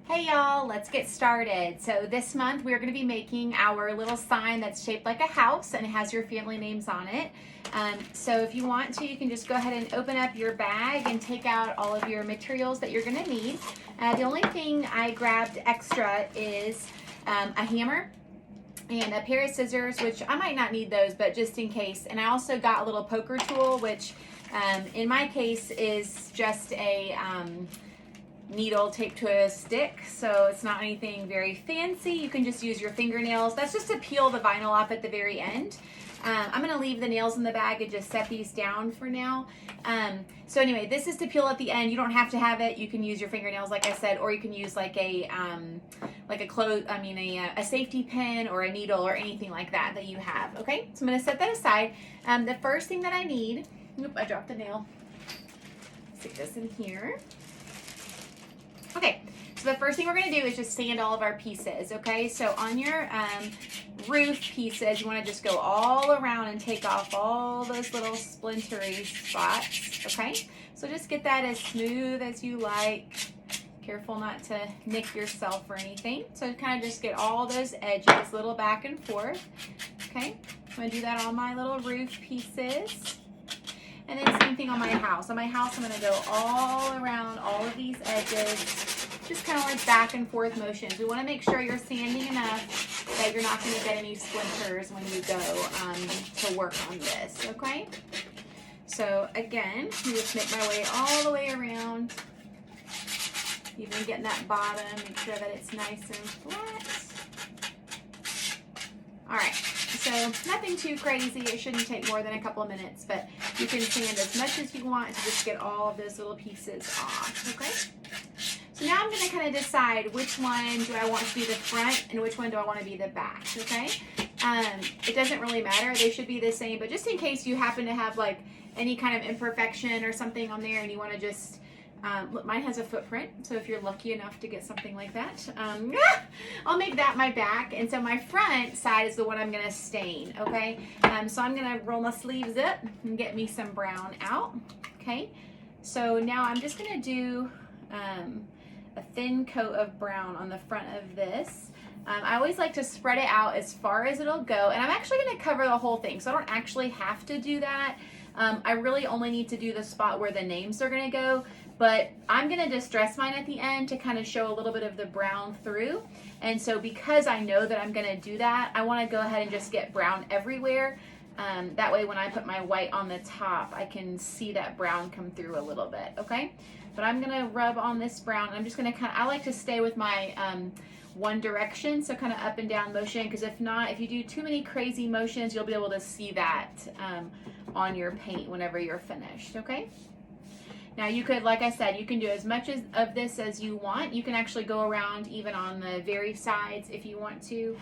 Hey y'all, let's get started. So this month we're going to be making our little sign that's shaped like a house and it has your family names on it. So if you want to, you can just go ahead and open up your bag and take out all of your materials that you're going to need. The only thing I grabbed extra is a hammer and a pair of scissors, which I might not need those, but just in case. And I also got a little poker tool, which in my case is just a needle taped to a stick, so it's not anything very fancy. You can just use your fingernails. That's just to peel the vinyl off at the very end. I'm going to leave the nails in the bag and just set these down for now. So anyway, this is to peel at the end. You don't have to have it. You can use your fingernails, like I said, or you can use like a safety pin or a needle or anything like that you have. Okay, so I'm going to set that aside. The first thing that I need, I dropped a nail. Stick this in here. Okay, so the first thing we're going to do is just sand all of our pieces, okay? So on your roof pieces, you want to just go all around and take off all those little splintery spots, okay? So just get that as smooth as you like. Careful not to nick yourself or anything. So kind of just get all those edges, little back and forth, okay? I'm going to do that on my little roof pieces. And then same thing on my house. On my house, I'm going to go all around all of these edges, just kind of like back and forth motions. We want to make sure you're sanding enough that you're not going to get any splinters when you go to work on this, okay? So again, you just make my way all the way around, even getting that bottom, make sure that it's nice and flat. All right. So nothing too crazy. It shouldn't take more than a couple of minutes, but you can sand as much as you want to just get all of those little pieces off, okay? So now I'm going to kind of decide which one do I want to be the front and which one do I want to be the back, okay? It doesn't really matter. They should be the same, but just in case you happen to have like any kind of imperfection or something on there and you want to just look, mine has a footprint, so if you're lucky enough to get something like that, I'll make that my back, and so my front side is the one I'm going to stain, okay? So I'm going to roll my sleeves up and get me some brown out, okay? So now I'm just going to do a thin coat of brown on the front of this. I always like to spread it out as far as it'll go, and I'm actually going to cover the whole thing, so I don't actually have to do that. I really only need to do the spot where the names are going to go, but I'm going to distress mine at the end to kind of show a little bit of the brown through. And so because I know that I'm going to do that, I want to go ahead and just get brown everywhere. That way when I put my white on the top, I can see that brown come through a little bit, okay? But I'm going to rub on this brown. I'm just going to I like to stay with my one direction, so kind of up and down motion, because if not, if you do too many crazy motions, you'll be able to see that on your paint whenever you're finished, okay? Now you could, like I said, you can do as much of this as you want. You can actually go around even on the very sides if you want to.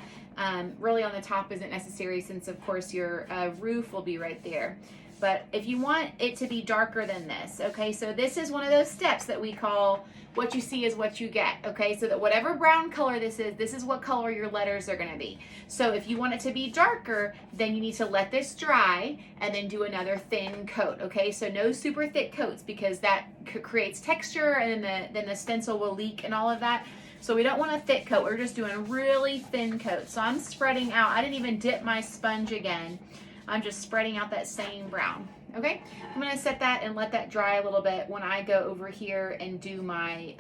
Really on the top isn't necessary since of course your roof will be right there. But if you want it to be darker than this, okay, so this is one of those steps that we call what you see is what you get, okay? So that whatever brown color this is what color your letters are gonna be. So if you want it to be darker, then you need to let this dry and then do another thin coat, okay? So no super thick coats because that creates texture and then the stencil will leak and all of that. So we don't want a thick coat, we're just doing a really thin coat. So I'm spreading out, I didn't even dip my sponge again. I'm just spreading out that same brown, okay? I'm gonna set that and let that dry a little bit when I go over here and do my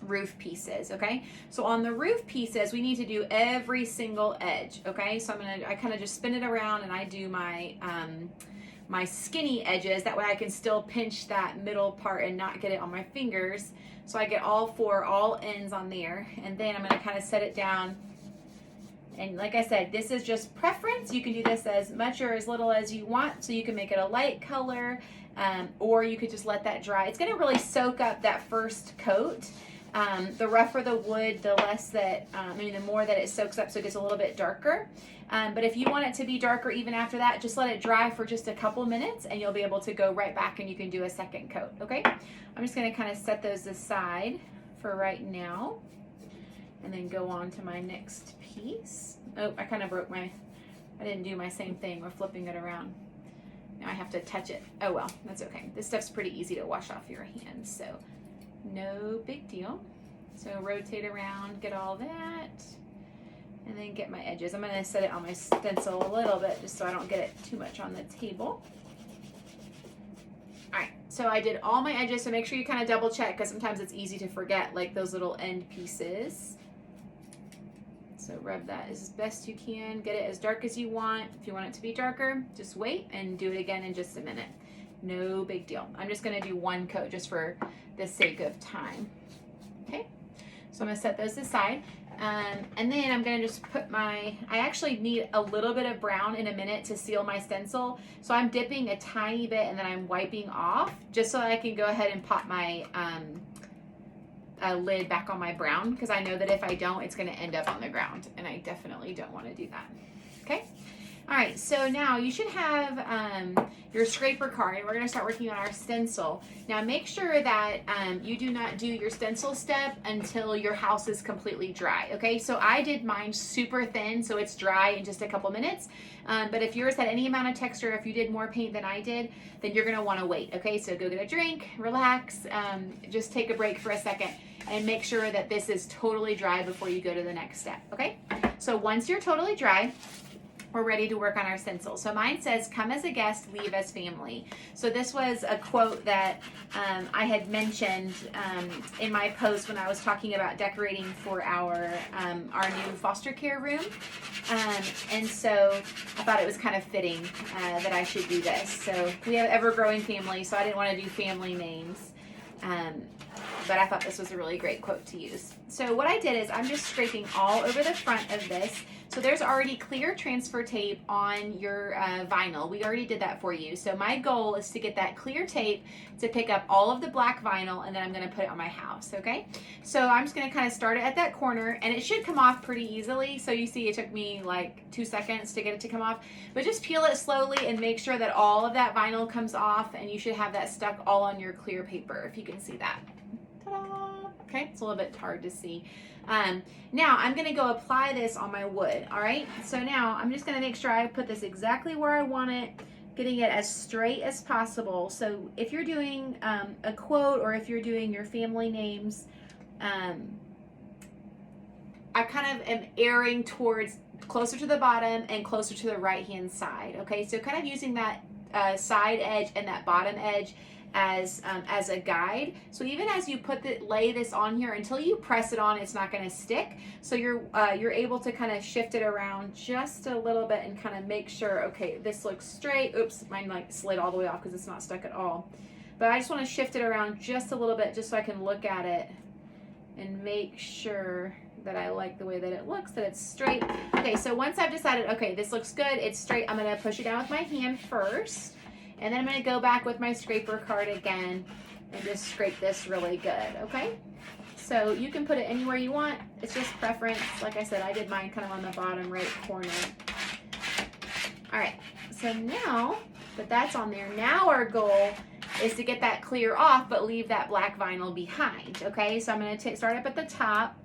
roof pieces, okay? So on the roof pieces, we need to do every single edge, okay? So I kind of just spin it around and I do my my skinny edges. That way I can still pinch that middle part and not get it on my fingers. So I get all ends on there, and then I'm gonna kind of set it down. And like I said, this is just preference. You can do this as much or as little as you want. So you can make it a light color, or you could just let that dry. It's gonna really soak up that first coat. The rougher the wood, the less that, the more that it soaks up so it gets a little bit darker. But if you want it to be darker even after that, just let it dry for just a couple minutes and you'll be able to go right back and you can do a second coat, okay? I'm just gonna kind of set those aside for right now and then go on to my next piece. Oh, I kind of broke I didn't do my same thing. We're flipping it around. Now I have to touch it. Oh well, that's okay. This stuff's pretty easy to wash off your hands, so no big deal. So rotate around, get all that, and then get my edges. I'm gonna set it on my stencil a little bit just so I don't get it too much on the table. All right, so I did all my edges, so make sure you kind of double check because sometimes it's easy to forget like those little end pieces. So rub that as best you can. Get it as dark as you want. If you want it to be darker, just wait and do it again in just a minute. No big deal. I'm just gonna do one coat just for the sake of time. Okay, so I'm gonna set those aside. And then I'm gonna just put I actually need a little bit of brown in a minute to seal my stencil. So I'm dipping a tiny bit and then I'm wiping off just so I can go ahead and pop my lid back on my brown, because I know that if I don't, it's gonna end up on the ground and I definitely don't wanna do that, okay? All right, so now you should have your scraper card, and we're gonna start working on our stencil. Now make sure that you do not do your stencil step until your house is completely dry, okay? So I did mine super thin, so it's dry in just a couple minutes. But if yours had any amount of texture, if you did more paint than I did, then you're gonna wanna wait, okay? So go get a drink, relax, just take a break for a second and make sure that this is totally dry before you go to the next step, okay? So once you're totally dry, we're ready to work on our stencil. So mine says, "Come as a guest, leave as family." So this was a quote that I had mentioned in my post when I was talking about decorating for our new foster care room. And so I thought it was kind of fitting that I should do this. So we have ever-growing family, so I didn't want to do family names. But I thought this was a really great quote to use. So what I did is I'm just scraping all over the front of this. So there's already clear transfer tape on your vinyl. We already did that for you. So my goal is to get that clear tape to pick up all of the black vinyl, and then I'm gonna put it on my house, okay? So I'm just gonna kind of start it at that corner, and it should come off pretty easily. So you see it took me like 2 seconds to get it to come off, but just peel it slowly and make sure that all of that vinyl comes off, and you should have that stuck all on your clear paper, if you can see that. Ta-da! Okay, it's a little bit hard to see. Now I'm gonna go apply this on my wood, all right? So now I'm just gonna make sure I put this exactly where I want it, getting it as straight as possible. So if you're doing a quote or if you're doing your family names, I kind of am erring towards closer to the bottom and closer to the right-hand side, okay? So kind of using that side edge and that bottom edge as a guide. So even as you lay this on here, until you press it on, it's not going to stick. So you're able to kind of shift it around just a little bit and kind of make sure, okay, this looks straight. Oops, mine like slid all the way off because it's not stuck at all. But I just want to shift it around just a little bit just so I can look at it and make sure that I like the way that it looks, that it's straight. Okay, so once I've decided, okay, this looks good, it's straight, I'm going to push it down with my hand first. And then I'm going to go back with my scraper card again and just scrape this really good, okay? So you can put it anywhere you want. It's just preference. Like I said, I did mine kind of on the bottom right corner. All right, so now that that's on there, now our goal is to get that clear off but leave that black vinyl behind, okay? So I'm going to start up at the top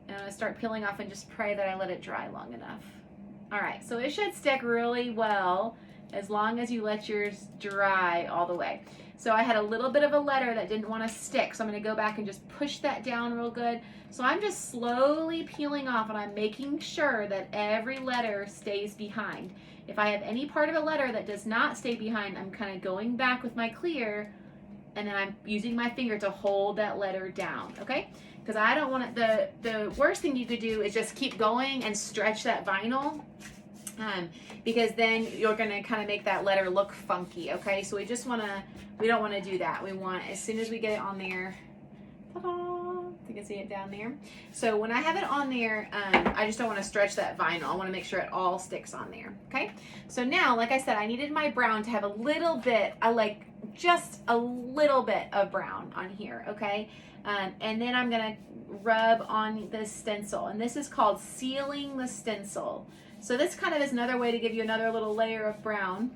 and I'm going to start peeling off and just pray that I let it dry long enough. All right, so it should stick really well as long as you let yours dry all the way. So I had a little bit of a letter that didn't want to stick, so I'm going to go back and just push that down real good. So I'm just slowly peeling off and I'm making sure that every letter stays behind. If I have any part of a letter that does not stay behind, I'm kind of going back with my clear and then I'm using my finger to hold that letter down, okay? Because I don't want it, the worst thing you could do is just keep going and stretch that vinyl. Because then you're going to kind of make that letter look funky, okay? So we don't want to do that. We want, as soon as we get it on there, ta-da, you can see it down there. So when I have it on there, I just don't want to stretch that vinyl. I want to make sure it all sticks on there, okay? So now, like I said, I needed my brown to have a little bit, just a little bit of brown on here, okay? And then I'm going to rub on the stencil, and this is called sealing the stencil. So this kind of is another way to give you another little layer of brown,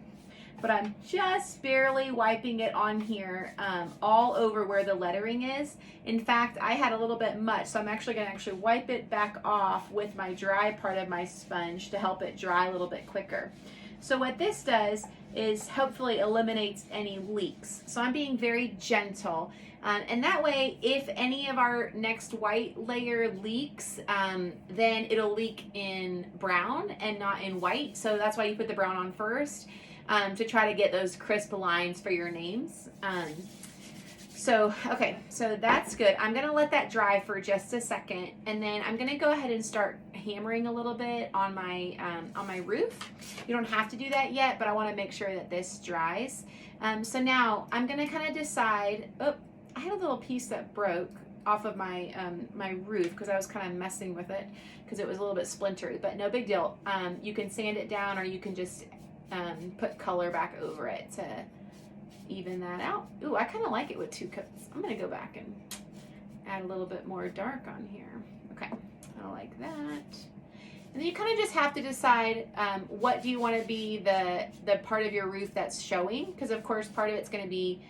but I'm just barely wiping it on here all over where the lettering is. In fact, I had a little bit much, so I'm actually going to wipe it back off with my dry part of my sponge to help it dry a little bit quicker. So what this does is hopefully eliminates any leaks. So I'm being very gentle. And that way, if any of our next white layer leaks, then it'll leak in brown and not in white. So that's why you put the brown on first, to try to get those crisp lines for your names. Okay, so that's good. I'm gonna let that dry for just a second, and then I'm gonna go ahead and start hammering a little bit on my roof. You don't have to do that yet, but I wanna make sure that this dries. So now I'm gonna kind of decide, oh, I had a little piece that broke off of my my roof because I was kind of messing with it because it was a little bit splintered, but no big deal. You can sand it down, or you can just put color back over it to even that out. Ooh, I kind of like it with 2 coats. I'm gonna go back and add a little bit more dark on here. Okay, I like that. And then you kind of just have to decide what do you want to be the part of your roof that's showing, because of course part of it's going to be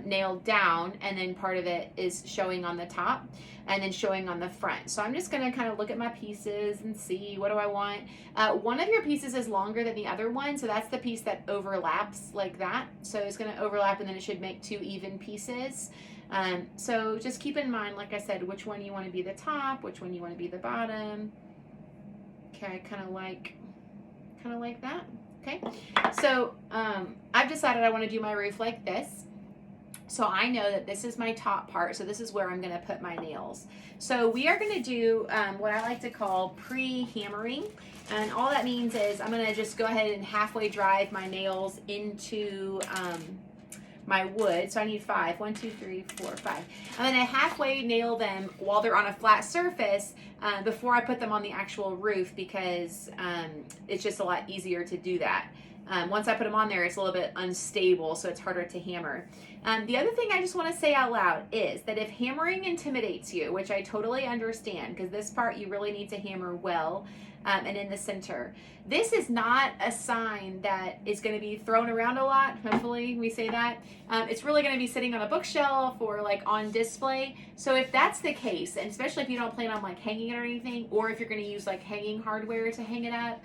nailed down, and then part of it is showing on the top and then showing on the front. So I'm just going to kind of look at my pieces and see, what do I want. One of your pieces is longer than the other one, so that's the piece that overlaps like that. So it's going to overlap, and then it should make 2 even pieces. So just keep in mind, like I said, which one you want to be the top, which one you want to be the bottom. Okay, kind of like that. Okay, so I've decided I want to do my roof like this. So I know that this is my top part, so this is where I'm going to put my nails. So we are going to do what I like to call pre-hammering, and all that means is I'm going to just go ahead and halfway drive my nails into my wood. So I need 5. 1, 2, 3, 4, 5. I'm going to halfway nail them while they're on a flat surface before I put them on the actual roof, because it's just a lot easier to do that. Once I put them on there, it's a little bit unstable, so it's harder to hammer. The other thing I just want to say out loud is that if hammering intimidates you, which I totally understand, because this part you really need to hammer well and in the center, this is not a sign that is going to be thrown around a lot. Hopefully we say that. It's really going to be sitting on a bookshelf or like on display. So if that's the case, and especially if you don't plan on like hanging it or anything, or if you're going to use like hanging hardware to hang it up,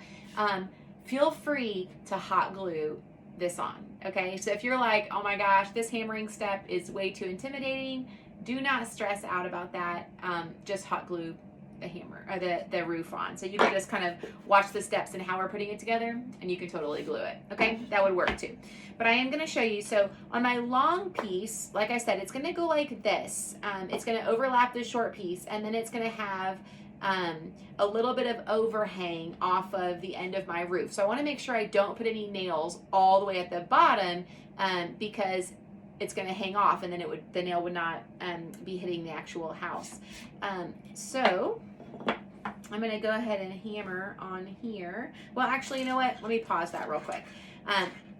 feel free to hot glue this on, okay? So if you're like, oh my gosh, this hammering step is way too intimidating, do not stress out about that. Just hot glue the hammer or the roof on. So you can just kind of watch the steps and how we're putting it together, and you can totally glue it, okay? That would work too. But I am gonna show you, so on my long piece, like I said, it's gonna go like this. It's gonna overlap the short piece, and then it's gonna have a little bit of overhang off of the end of my roof. So I want to make sure I don't put any nails all the way at the bottom, because it's going to hang off, and then the nail would not be hitting the actual house. So I'm going to go ahead and hammer on here. Well, actually, you know what? Let me pause that real quick.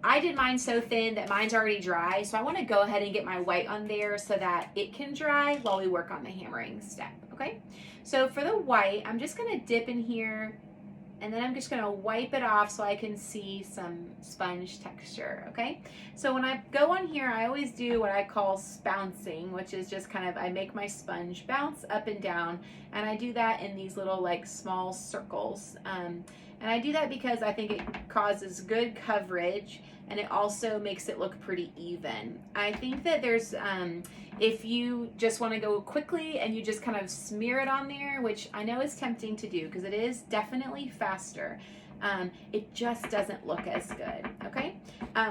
I did mine so thin that mine's already dry, so I want to go ahead and get my white on there so that it can dry while we work on the hammering step, okay? So for the white, I'm just going to dip in here, and then I'm just going to wipe it off so I can see some sponge texture, okay? So when I go on here, I always do what I call spouncing, which is just kind of, I make my sponge bounce up and down, and I do that in these little like small circles. And I do that because I think it causes good coverage, and it also makes it look pretty even. I think that there's, if you just want to go quickly and you just kind of smear it on there, which I know is tempting to do because it is definitely faster, it just doesn't look as good, okay?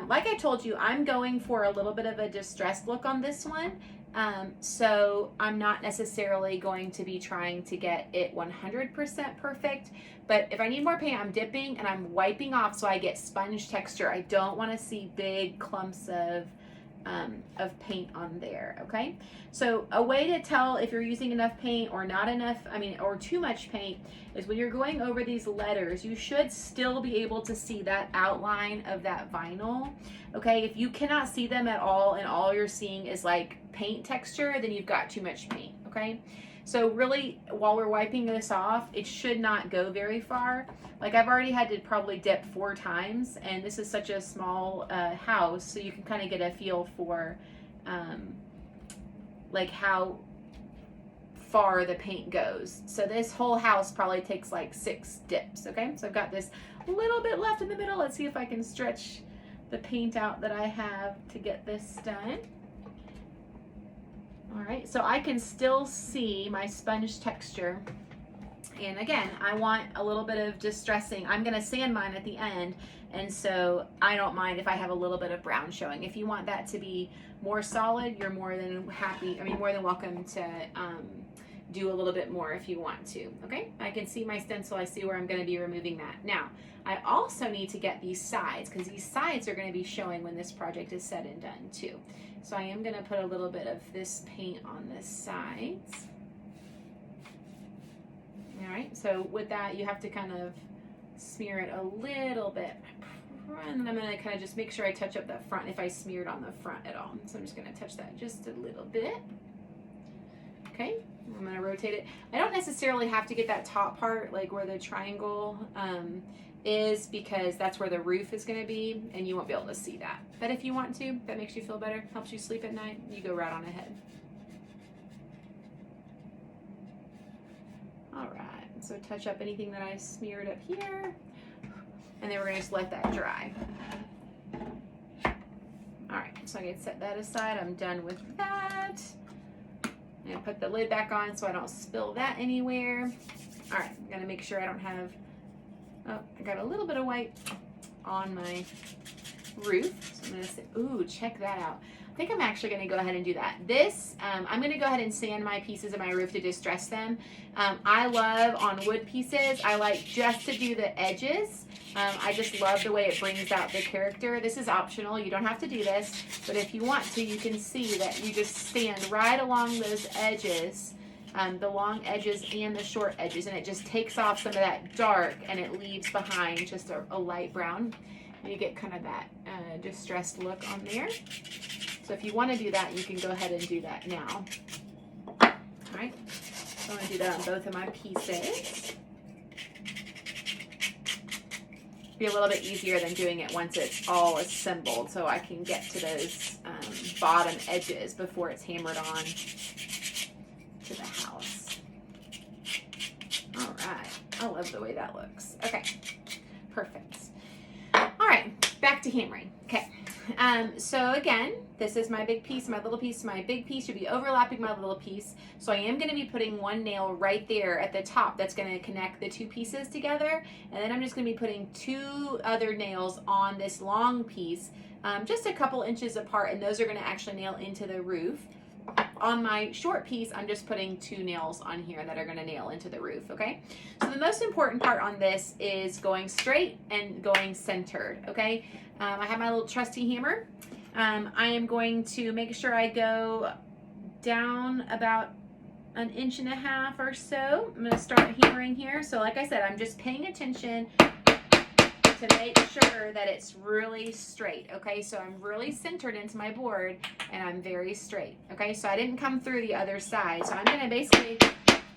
Like I told you, I'm going for a little bit of a distressed look on this one. So I'm not necessarily going to be trying to get it 100% perfect, but if I need more paint, I'm dipping and I'm wiping off so I get sponge texture. I don't want to see big clumps of paint on there, okay? So a way to tell if you're using enough paint or not enough, or too much paint, is when you're going over these letters, you should still be able to see that outline of that vinyl, okay? If you cannot see them at all and all you're seeing is like paint texture, then you've got too much paint, okay? So really, while we're wiping this off, it should not go very far. Like I've already had to probably dip 4 times, and this is such a small house, so you can kind of get a feel for like how far the paint goes. So this whole house probably takes like 6 dips, okay? So I've got this a little bit left in the middle. Let's see if I can stretch the paint out that I have to get this done. All right, so I can still see my sponge texture. And again, I want a little bit of distressing. I'm gonna sand mine at the end, and so I don't mind if I have a little bit of brown showing. If you want that to be more solid, you're more than more than welcome to do a little bit more if you want to, okay? I can see my stencil, I see where I'm gonna be removing that. Now, I also need to get these sides, because these sides are gonna be showing when this project is said and done too. So I am gonna put a little bit of this paint on the sides. All right, so with that, you have to kind of smear it a little bit. And I'm gonna kind of just make sure I touch up that front if I smeared on the front at all. So I'm just gonna touch that just a little bit. Okay, I'm gonna rotate it. I don't necessarily have to get that top part, like where the triangle is, because that's where the roof is gonna be, and you won't be able to see that. But if you want to, that makes you feel better, helps you sleep at night, you go right on ahead. All right, so touch up anything that I smeared up here, and then we're gonna just let that dry. All right, so I can set that aside. I'm done with that. I'm gonna put the lid back on so I don't spill that anywhere. All right, I'm gonna make sure I don't have, oh, I got a little bit of white on my roof. So I'm gonna say, ooh, check that out. I think I'm actually gonna go ahead and do that. This, I'm gonna go ahead and sand my pieces of my roof to distress them. I love on wood pieces, I like just to do the edges. I just love the way it brings out the character. This is optional, you don't have to do this, but if you want to, you can see that you just stand right along those edges, the long edges and the short edges, and it just takes off some of that dark and it leaves behind just a light brown. And you get kind of that distressed look on there. So if you want to do that, you can go ahead and do that now. All right, so I'm going to do that on both of my pieces. Be a little bit easier than doing it once it's all assembled, so I can get to those bottom edges before it's hammered on to the house. All right, I love the way that looks. Okay, perfect. All right, back to hammering. Okay. So again, this is my big piece, my little piece. My big piece should be overlapping my little piece. So I am going to be putting one nail right there at the top that's going to connect the two pieces together. And then I'm just going to be putting two other nails on this long piece, just a couple inches apart, and those are going to actually nail into the roof. On my short piece, I'm just putting two nails on here that are going to nail into the roof, okay? So the most important part on this is going straight and going centered, okay? I have my little trusty hammer. I am going to make sure I go down about 1.5 inches or so. I'm going to start hammering here. So like I said, I'm just paying attention to make sure that it's really straight, okay? So I'm really centered into my board and I'm very straight, okay? So I didn't come through the other side. So I'm going to basically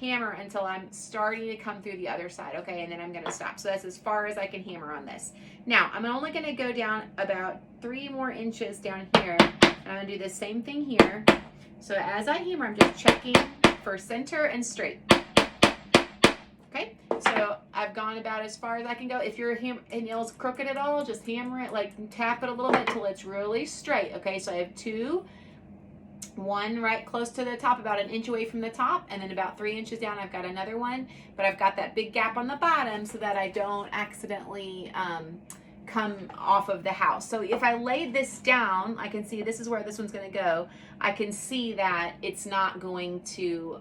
hammer until I'm starting to come through the other side, okay? And then I'm going to stop. So that's as far as I can hammer on this. Now, I'm only going to go down about 3 more inches down here. And I'm going to do the same thing here. So as I hammer, I'm just checking for center and straight. Okay, so I've gone about as far as I can go. If your nail's crooked at all, just hammer it, like tap it a little bit till it's really straight. Okay, so I have 2, one right close to the top, about 1 inch away from the top, and then about 3 inches down I've got another one, but I've got that big gap on the bottom so that I don't accidentally come off of the house. So if I laid this down, I can see this is where this one's going to go. I can see that it's not going to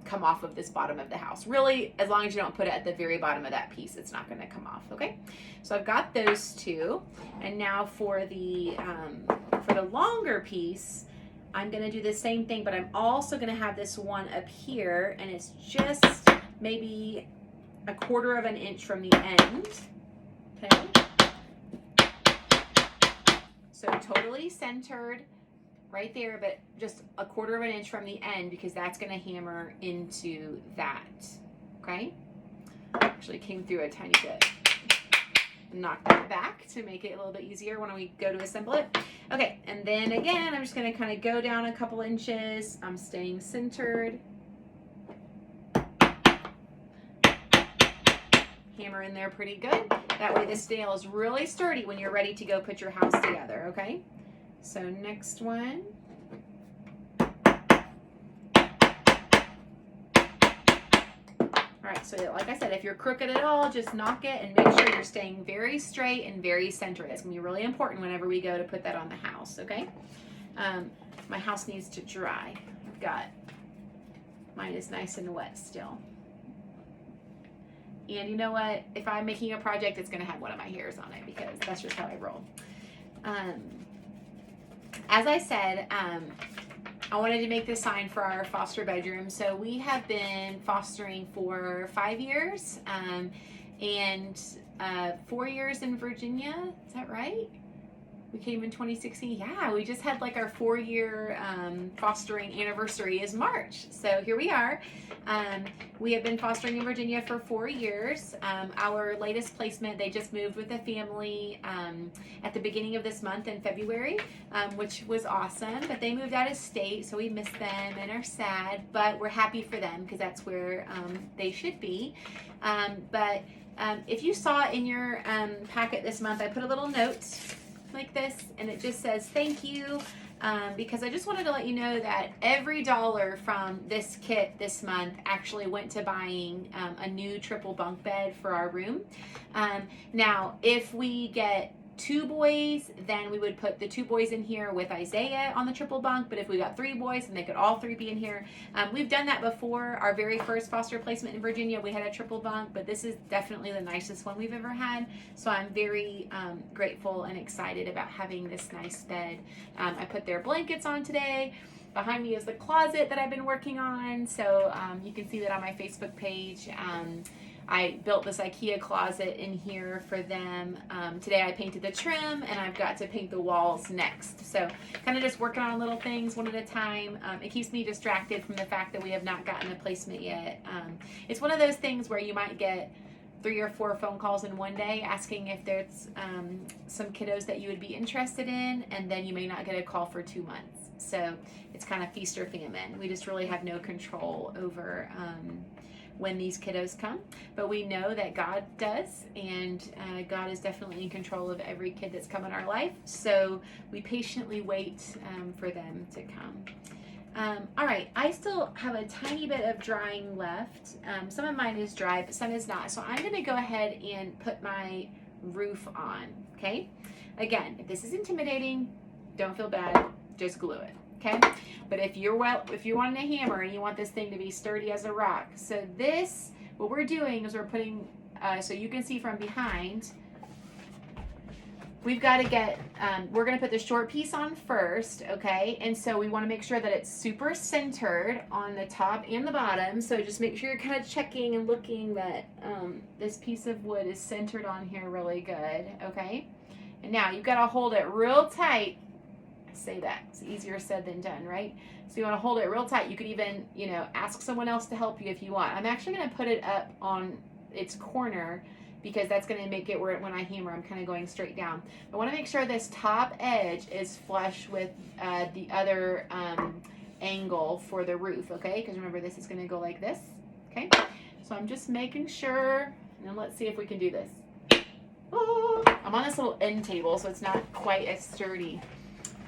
come off of this bottom of the house. Really, as long as you don't put it at the very bottom of that piece, it's not going to come off, okay? So I've got those two, and now for the longer piece, I'm going to do the same thing, but I'm also going to have this one up here, and it's just maybe 1/4 inch from the end, okay? So totally centered right there, but just 1/4 inch from the end, because that's going to hammer into that, okay? Actually came through a tiny bit. Knock that back to make it a little bit easier when we go to assemble it. Okay, and then again, I'm just going to kind of go down a couple inches. I'm staying centered. hammer in there pretty good. That way this nail is really sturdy when you're ready to go put your house together, okay? So next one. All right, so like I said, if you're crooked at all, just knock it and make sure you're staying very straight and very centered. It's gonna be really important whenever we go to put that on the house, okay? My house needs to dry. I've got, mine is nice and wet still. And you know what? If I'm making a project, it's gonna have one of my hairs on it because that's just how I roll. As I said, I wanted to make this sign for our foster bedroom. So we have been fostering for 5 years and 4 years in Virginia. Is that right? We came in 2016. Yeah, we just had like our 4-year fostering anniversary is March. So here we are. We have been fostering in Virginia for 4 years. Our latest placement, they just moved with a family at the beginning of this month in February, which was awesome. But they moved out of state, so we miss them and are sad. But we're happy for them because that's where they should be. If you saw in your packet this month, I put a little note like this, and it just says thank you, because I just wanted to let you know that every dollar from this kit this month actually went to buying a new triple bunk bed for our room. Now, if we get 2 boys, then we would put the 2 boys in here with Isaiah on the triple bunk. But if we got 3 boys, then they could all 3 be in here. We've done that before. Our very first foster placement in Virginia, we had a triple bunk, but this is definitely the nicest one we've ever had. So I'm very grateful and excited about having this nice bed. I put their blankets on today. Behind me is the closet that I've been working on. So you can see that on my Facebook page. I built this IKEA closet in here for them. Today I painted the trim, and I've got to paint the walls next. So kind of just working on little things one at a time. It keeps me distracted from the fact that we have not gotten a placement yet. It's one of those things where you might get 3 or 4 phone calls in one day asking if there's some kiddos that you would be interested in, and then you may not get a call for 2 months. So it's kind of feast or famine. We just really have no control over when these kiddos come, but we know that God does, and God is definitely in control of every kid that's come in our life, so we patiently wait for them to come. All right, I still have a tiny bit of drying left. Some of mine is dry, but some is not, so I'm gonna go ahead and put my roof on, okay? Again, if this is intimidating, don't feel bad, just glue it. Okay, but if you want a hammer and you want this thing to be sturdy as a rock, so this, what we're doing is we're putting, so you can see from behind, we've got to get, we're going to put the short piece on first, okay, and so we want to make sure that it's super centered on the top and the bottom, so just make sure you're kind of checking and looking that this piece of wood is centered on here really good, okay, and now you've got to hold it real tight. Say that it's easier said than done, right? So you want to hold it real tight. You could even, ask someone else to help you if you want. I'm actually going to put it up on its corner because that's going to make it where when I hammer, I'm kind of going straight down. I want to make sure this top edge is flush with the other angle for the roof, okay? Because remember, this is going to go like this, okay? So I'm just making sure, and let's see if we can do this. Oh, I'm on this little end table, so it's not quite as sturdy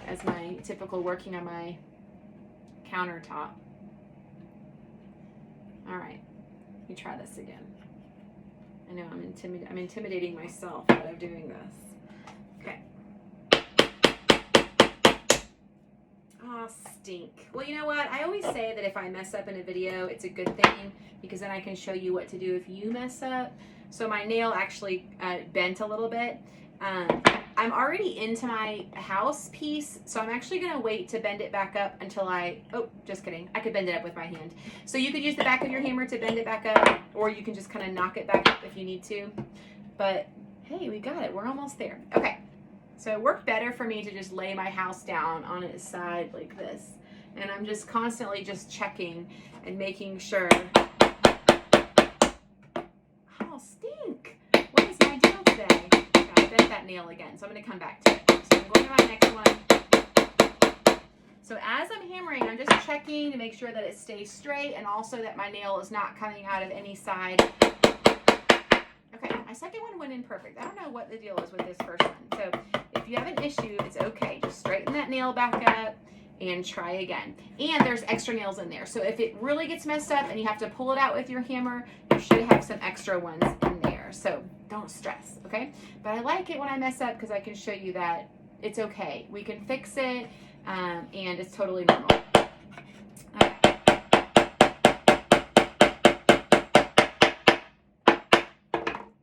as my typical working on my countertop. All right, let me try this again. I know I'm intimidating myself out of doing this. Okay. Oh, stink. Well, you know what? I always say that if I mess up in a video, it's a good thing because then I can show you what to do if you mess up. So my nail actually bent a little bit. I'm already into my house piece, so I'm actually going to wait to bend it back up until oh, just kidding. I could bend it up with my hand. So you could use the back of your hammer to bend it back up, or you can just kind of knock it back up if you need to. But hey, we got it. We're almost there. Okay. So it worked better for me to just lay my house down on its side like this. And I'm just constantly just checking and making sure. Oh, stink. What is my deal today? I bent that nail again, so I'm going to come back to it. So I'm going to my next one. So as I'm hammering, I'm just checking to make sure that it stays straight and also that my nail is not coming out of any side. Okay, My second one went in perfect. I don't know what the deal is with this first one. So if you have an issue, it's okay. Just straighten that nail back up and try again. And there's extra nails in there. So if it really gets messed up and you have to pull it out with your hammer, you should have some extra ones in there. So don't stress, okay? But I like it when I mess up because I can show you that it's okay. We can fix it and it's totally normal. Okay.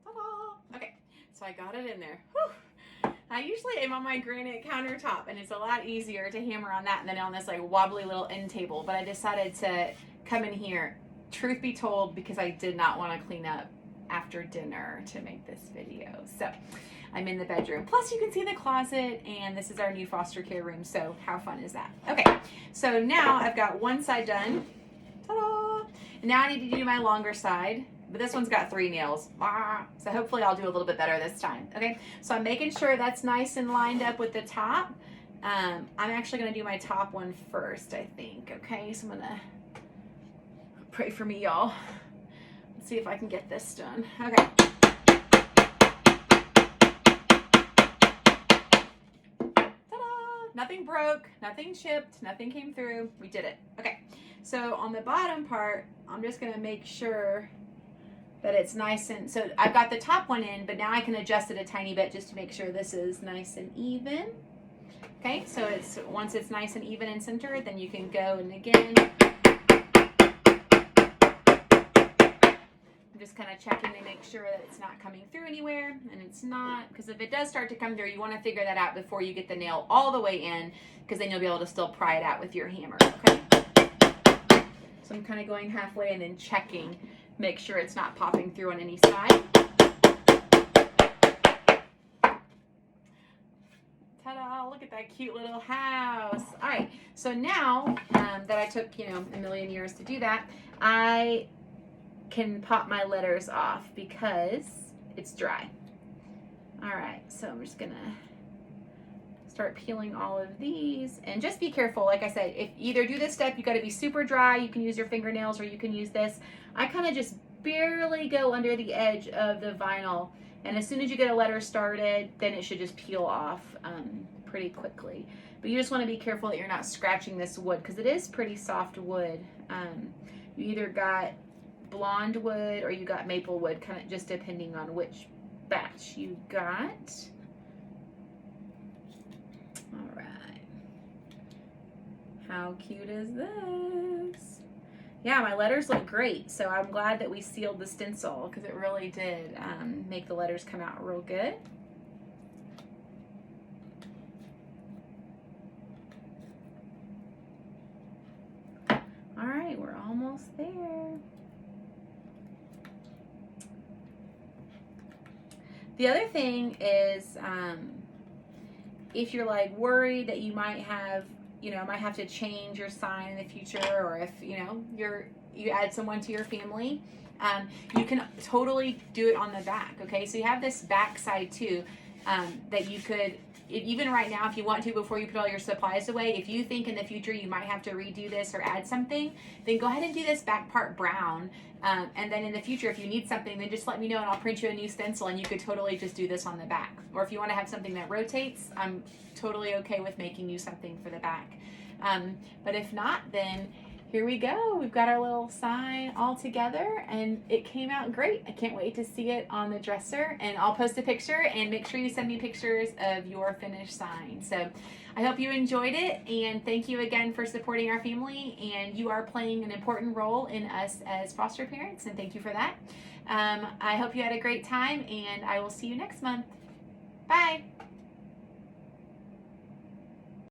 Ta-da! Okay, so I got it in there. Whew. I usually am on my granite countertop and it's a lot easier to hammer on that than on this like wobbly little end table, but I decided to come in here, truth be told, because I did not want to clean up after dinner to make this video. So I'm in the bedroom. Plus you can see the closet and this is our new foster care room. So how fun is that? Okay, so now I've got one side done. Ta-da! And now I need to do my longer side. But this one's got 3 nails. So hopefully I'll do a little bit better this time. Okay, so I'm making sure that's nice and lined up with the top. I'm actually gonna do my top one first, I think. Okay, so I'm gonna pray for me, y'all. Let's see if I can get this done. Okay. Ta-da! Nothing broke, nothing chipped, nothing came through. We did it. Okay, so on the bottom part, I'm just gonna make sure that it's nice and, so I've got the top one in, but now I can adjust it a tiny bit just to make sure this is nice and even. Okay, so it's, once it's nice and even and centered, then you can go and again. I'm just kind of checking to make sure that it's not coming through anywhere, and it's not, because if it does start to come through, you want to figure that out before you get the nail all the way in, because then you'll be able to still pry it out with your hammer, okay? So I'm kind of going halfway and then checking. Make sure it's not popping through on any side. Ta-da, look at that cute little house. All right, so now that I took, a million years to do that, I can pop my letters off because it's dry. All right, so I'm just gonna start peeling all of these, and just be careful. Like I said, if you either do this step, you got to be super dry. You can use your fingernails or you can use this. I kind of just barely go under the edge of the vinyl, and as soon as you get a letter started, then it should just peel off pretty quickly. But you just want to be careful that you're not scratching this wood because it is pretty soft wood. You either got blonde wood or you got maple wood, kind of just depending on which batch you got. All right, how cute is this? Yeah, my letters look great, so I'm glad that we sealed the stencil because it really did make the letters come out real good. All right, we're almost there. The other thing is, if you're like worried that you might have, might have to change your sign in the future, or if, you add someone to your family, you can totally do it on the back, okay? So you have this back side too, that you could, even right now, if you want to, before you put all your supplies away, if you think in the future you might have to redo this or add something, then go ahead and do this back part brown. And then in the future, if you need something, then just let me know and I'll print you a new stencil, and you could totally just do this on the back. Or if you want to have something that rotates, I'm totally okay with making you something for the back. But if not, then here we go. We've got our little sign all together and it came out great. I can't wait to see it on the dresser, and I'll post a picture, and make sure you send me pictures of your finished sign. So I hope you enjoyed it, and thank you again for supporting our family, and you are playing an important role in us as foster parents, and thank you for that. I hope you had a great time, and I will see you next month. Bye.